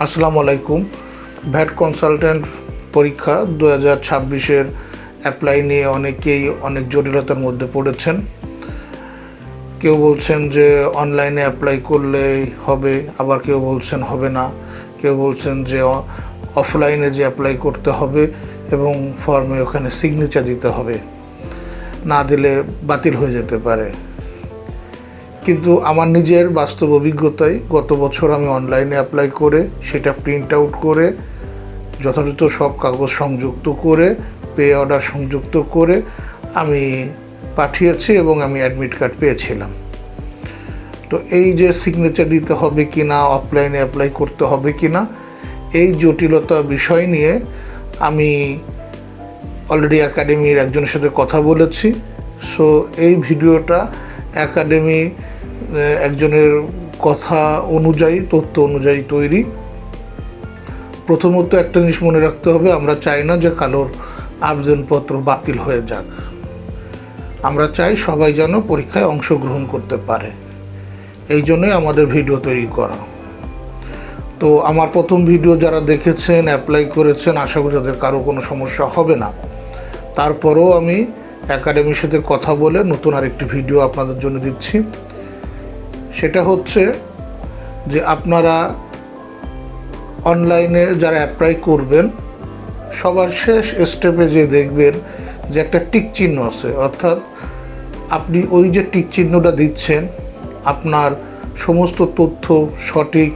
আসসালামু আলাইকুম। VAT consultant পরীক্ষা 2026-এর অ্যাপ্লাই নিয়ে অনেকেই অনেক জটিলতার মধ্যে পড়েছেন। কেউ বলছেন যে অনলাইনে অ্যাপ্লাই করলেই হবে, আবার কেউ বলছেন হবে না, কেউ বলছেন যে অফলাইনে যে অ্যাপ্লাই করতে হবে এবং ফর্মে ওখানে সিগনেচার দিতে হবে, না দিলে বাতিল হয়ে যেতে পারে। কিন্তু আমার নিজের বাস্তব অভিজ্ঞতায় গত বছর আমি অনলাইনে অ্যাপ্লাই করে সেটা প্রিন্ট আউট করে যথাযথ সব কাগজ সংযুক্ত করে পে অর্ডার সংযুক্ত করে আমি পাঠিয়েছি এবং আমি অ্যাডমিট কার্ড পেয়েছিলাম। তো এই যে সিগনেচার দিতে হবে কি না, অফলাইনে অ্যাপ্লাই করতে হবে কি না, এই জটিলতা বিষয় নিয়ে আমি অলরেডি একাডেমির একজনের সাথে কথা বলেছি। সো এই ভিডিওটা একাডেমি একজনের কথা অনুযায়ী, তথ্য অনুযায়ী তৈরি। প্রথমত একটা জিনিস মনে রাখতে হবে, আমরা চাই না যে কারোর আবেদনপত্র বাতিল হয়ে যাক। আমরা চাই সবাই যেন পরীক্ষায় অংশগ্রহণ করতে পারে, এই জন্যই আমাদের ভিডিও তৈরি করা। তো আমার প্রথম ভিডিও যারা দেখেছেন, অ্যাপ্লাই করেছেন, আশা করি তাদের কারো কোনো সমস্যা হবে না। তারপরেও আমি একাডেমির সাথে কথা বলে নতুন আরেকটি ভিডিও আপনাদের জন্য দিচ্ছি। সেটা হচ্ছে যে আপনারা অনলাইনে যারা অ্যাপ্লাই করবেন, সবার শেষ স্টেপে যে দেখবেন যে একটা টিক চিহ্ন আছে, অর্থাৎ আপনি ওই যে টিক চিহ্নটা দিচ্ছেন, আপনার সমস্ত তথ্য সঠিক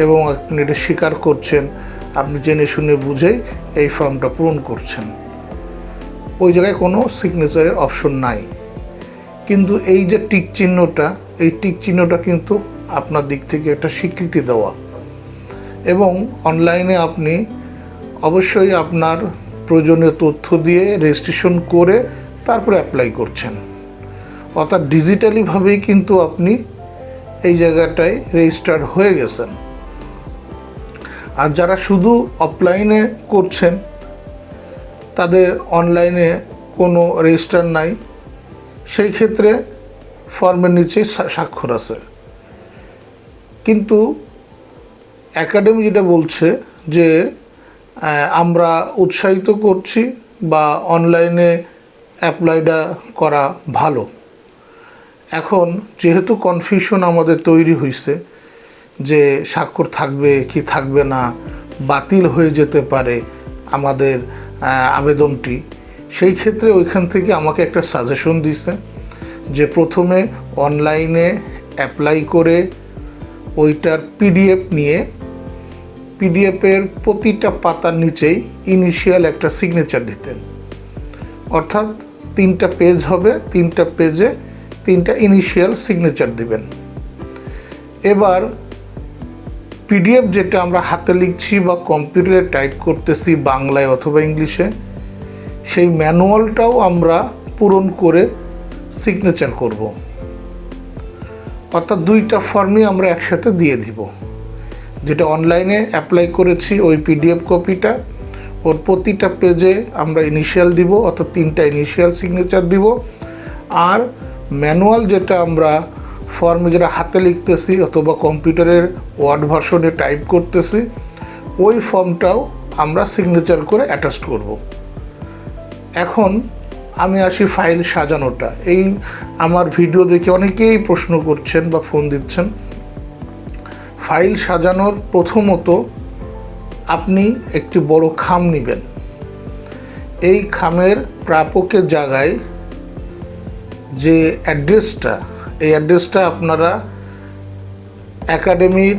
এবং আপনি এটা স্বীকার করছেন, আপনি জেনে শুনে বুঝেই এই ফর্মটা পূরণ করছেন। ওই জায়গায় কোনো সিগনেচারের অপশন নাই। কিন্তু এই যে টিক চিহ্নটা, এই টিক চিহ্নটা কিন্তু আপনার দিক থেকে একটা স্বীকৃতি দেওয়া। এবং অনলাইনে আপনি অবশ্যই আপনার প্রয়োজনীয় তথ্য দিয়ে রেজিস্ট্রেশন করে তারপরে অ্যাপ্লাই করছেন, অর্থাৎ ডিজিটালিভাবেই কিন্তু আপনি এই জায়গাটায় রেজিস্টার্ড হয়ে গেছেন। আর যারা শুধু অফলাইনে করছেন, তাদের অনলাইনে কোনো রেজিস্টার নাই, সেই ক্ষেত্রে ফর্মের নিচে স্বাক্ষর আছে। কিন্তু একাডেমি যেটা বলছে যে আমরা উৎসাহিত করছি বা অনলাইনে অ্যাপ্লাইটা করা ভালো। এখন যেহেতু কনফিউশন আমাদের তৈরি হয়েছে যে স্বাক্ষর থাকবে কি থাকবে না, বাতিল হয়ে যেতে পারে আমাদের আবেদনটি, সেই ক্ষেত্রে ওইখান থেকে আমাকে একটা সাজেশন দিছে যে প্রথমে অনলাইনে অ্যাপ্লাই করে ওইটার পিডিএফ নিয়ে পিডিএফের প্রতিটা পাতার নিচেই ইনিশিয়াল একটা সিগনেচার দিতেন। অর্থাৎ 3টা পেজ হবে, 3টা পেজে 3টা ইনিশিয়াল সিগনেচার দিবেন। এবার পিডিএফ যেটা আমরা হাতে লিখছি বা কম্পিউটারে টাইপ করতেছি বাংলায় অথবা ইংলিশে, সেই ম্যানুয়ালটাও আমরা পূরণ করে সিগনেচার করব। অর্থাৎ 2টা ফর্মই আমরা একসাথে দিয়ে দিব। যেটা অনলাইনে অ্যাপ্লাই করেছি ওই পিডিএফ কপিটা, ওর প্রতিটা পেজে আমরা ইনিশিয়াল দিব, অর্থাৎ 3টা ইনিশিয়াল সিগনেচার দিব। আর ম্যানুয়াল যেটা আমরা ফর্মে যেটা হাতে লিখতেছি অথবা কম্পিউটারের ওয়ার্ড ভার্সনে টাইপ করতেছি, ওই ফর্মটাও আমরা সিগনেচার করে অ্যাটাচ করব। এখন আমি আসি ফাইল সাজানোটা। এই আমার ভিডিও দেখে অনেকেই প্রশ্ন করছেন বা ফোন দিচ্ছেন। ফাইল সাজানোর প্রথমত আপনি একটি বড় খাম নেবেন। এই খামের প্রাপকের জায়গায় যে অ্যাড্রেসটা, এই অ্যাড্রেসটা আপনারা একাডেমির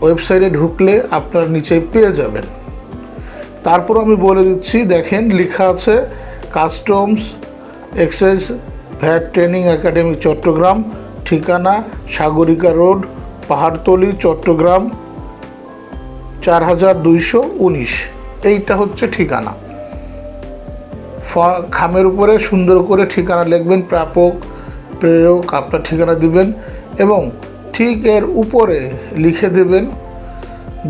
ওয়েবসাইটে ঢুকলে আপনারা নিচে পেয়ে যাবেন। তারপর আমি বলে দিচ্ছি, দেখেন লেখা আছে customs excise VAT training academy Chattogram, ঠিকানা সাগরিকা রোড, পাহাড়তলি, চট্টগ্রাম 4219। এইটা হচ্ছে ঠিকানা। খামের উপরে সুন্দর করে ঠিকানা লিখবেন, প্রাপক প্রেরক আপনার ঠিকানা দিবেন এবং ঠিক এর উপরে লিখে দেবেন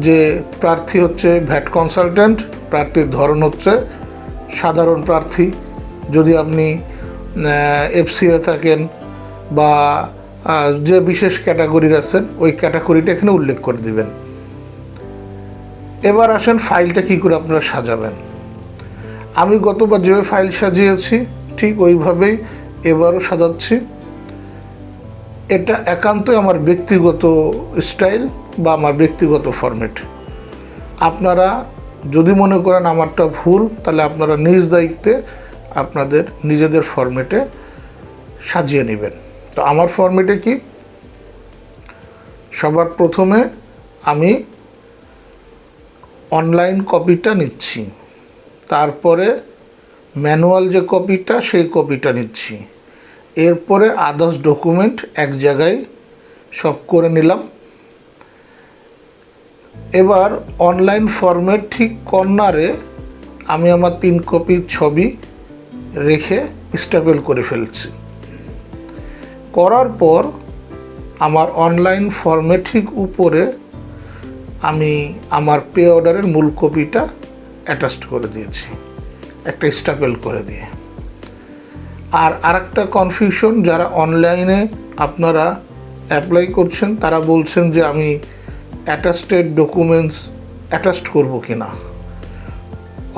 যে প্রার্থী হচ্ছে ভ্যাট কনসালটেন্ট, প্রার্থীর ধরন হচ্ছে সাধারণ প্রার্থী। যদি আপনি এফসিএ থাকেন বা যে বিশেষ ক্যাটাগরির আছেন ওই ক্যাটাগরিটা এখানে উল্লেখ করে দিবেন। এবার আসেন ফাইলটা কি করে আপনারা সাজাবেন। আমি গতবার যেভাবে ফাইল সাজিয়েছি ঠিক ওইভাবেই এবারও সাজাচ্ছি। এটা একান্তই আমার ব্যক্তিগত স্টাইল বা আমার ব্যক্তিগত ফরম্যাট। আপনারা যদি মনে করেন আমারটা ভুল, তাহলে আপনারা নিজ দায়িত্বে আপনাদের নিজেদের ফরম্যাটে সাজিয়ে নেবেন। তো আমার ফরম্যাটে কি, সবার প্রথমে আমি অনলাইন কপিটা নিচ্ছি, তারপরে ম্যানুয়াল যে কপিটা সেই কপিটা নিচ্ছি, এরপরে আদার্স ডকুমেন্ট এক জায়গায় সব করে নিলাম। এবার অনলাইন ফরম্যাট ঠিক কর্নারে আমি আমার 3 কপির ছবি রেখে স্টেপল করে ফেলছি। করার পর আমার অনলাইন ফর্মে ঠিক উপরে আমি আমার পে অর্ডারের মূল কপিটা অ্যাটাচড করে দিয়েছি একটা স্টেপল করে দিয়ে। আর আরেকটা কনফিউশন, যারা অনলাইনে আপনারা অ্যাপ্লাই করছেন তারা বলছেন যে আমি অ্যাটাস্টেড ডকুমেন্টস অ্যাটাচড করব কি না।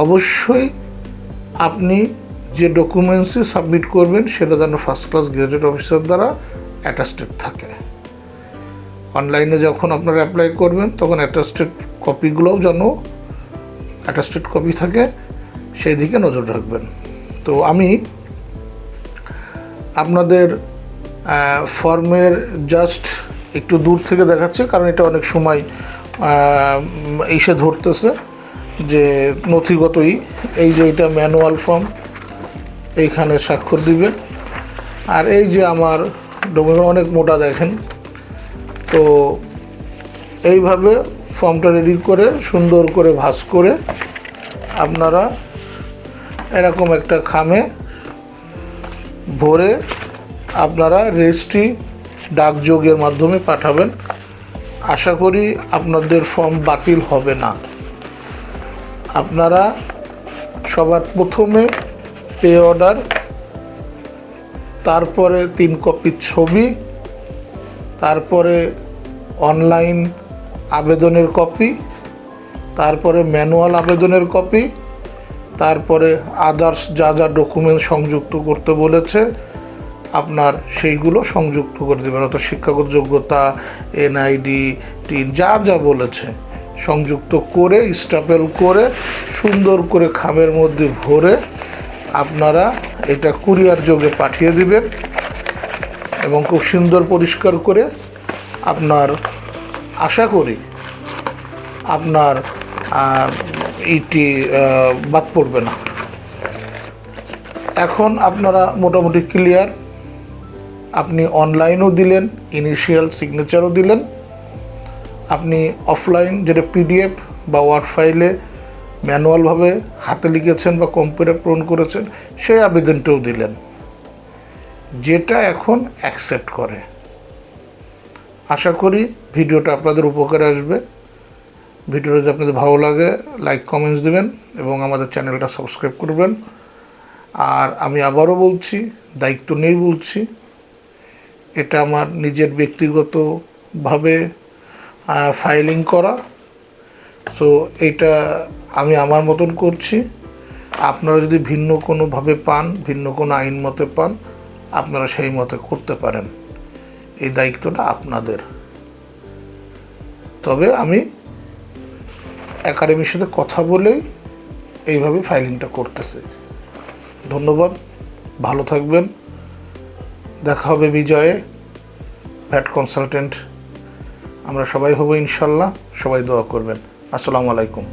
অবশ্যই আপনি যে ডকুমেন্টসই সাবমিট করবেন সেটা যেন ফার্স্ট ক্লাস গেজেট অফিসার দ্বারা অ্যাটাস্টেড থাকে। অনলাইনে যখন আপনারা অ্যাপ্লাই করবেন তখন অ্যাটাস্টেড কপিগুলোও যেন অ্যাটাস্টেড কপি থাকে, সেই দিকে নজর রাখবেন। তো আমি আপনাদের ফর্মের জাস্ট একটু দূর থেকে দেখাচ্ছি, কারণ এটা অনেক সময় এসে ধরতেছে যে নথিগতই। এই যে এটা ম্যানুয়াল ফর্ম, এইখানে স্বাক্ষর দিবেন। আর এই যে আমার ডকুমেন্ট অনেক মোটা দেখেন। তো এইভাবে ফর্মটা রেডি করে সুন্দর করে ভাঁজ করে আপনারা এরকম একটা খামে ভরে আপনারা রেজিস্ট্রি ডাকযোগের মাধ্যমে পাঠাবেন। আশা করি আপনাদের ফর্ম বাতিল হবে না। আপনারা সবার প্রথমে পে অর্ডার, তারপরে 3 কপির ছবি, তারপরে অনলাইন আবেদনের কপি, তারপরে ম্যানুয়াল আবেদনের কপি, তারপরে আদার্স যা যা ডকুমেন্ট সংযুক্ত করতে বলেছে আপনার সেইগুলো সংযুক্ত করে দেবেন। অর্থাৎ শিক্ষাগত যোগ্যতা, এনআইডি, টিন যা যা বলেছে সংযুক্ত করে স্টাপেল করে সুন্দর করে খামের মধ্যে ভরে আপনারা এটা কুরিয়ার যোগে পাঠিয়ে দিবেন এবং খুব সুন্দর পরিষ্কার করে আপনার, আশা করি আপনার এইটি বাদ পড়বে না। এখন আপনারা মোটামুটি ক্লিয়ার। আপনি অনলাইনও দিলেন, ইনিশিয়াল সিগনেচারও দিলেন, আপনি অফলাইন যেটা পিডিএফ বা ওয়ার্ড ফাইলে ম্যানুয়ালভাবে হাতে লিখেছেন বা কম্পিউটার পূরণ করেছেন সেই আবেদনটাও দিলেন, যেটা এখন অ্যাকসেপ্ট করে। আশা করি ভিডিওটা আপনাদের উপকারে আসবে। ভিডিওটা যদি আপনাদের ভালো লাগে লাইক কমেন্টস দেবেন এবং আমাদের চ্যানেলটা সাবস্ক্রাইব করবেন। আর আমি আবারও বলছি, দায়িত্ব নিয়েই বলছি, এটা আমার নিজের ব্যক্তিগতভাবে ফাইলিং করা। সো এটা আমি আমার মতন করছি। আপনারা যদি ভিন্ন কোনোভাবে পান, ভিন্ন কোনো আইন মতে পান, আপনারা সেই মতে করতে পারেন। এই দায়িত্বটা আপনাদের। তবে আমি একাডেমির সাথে কথা বলেই এইভাবে ফাইলিংটা করতেছি। ধন্যবাদ, ভালো থাকবেন। দেখা হবে বিজয়ে, ভ্যাট কনসালটেন্ট। আমরা সবাই হব ইনশাল্লাহ। সবাই দোয়া করবেন। আসসালামু আলাইকুম।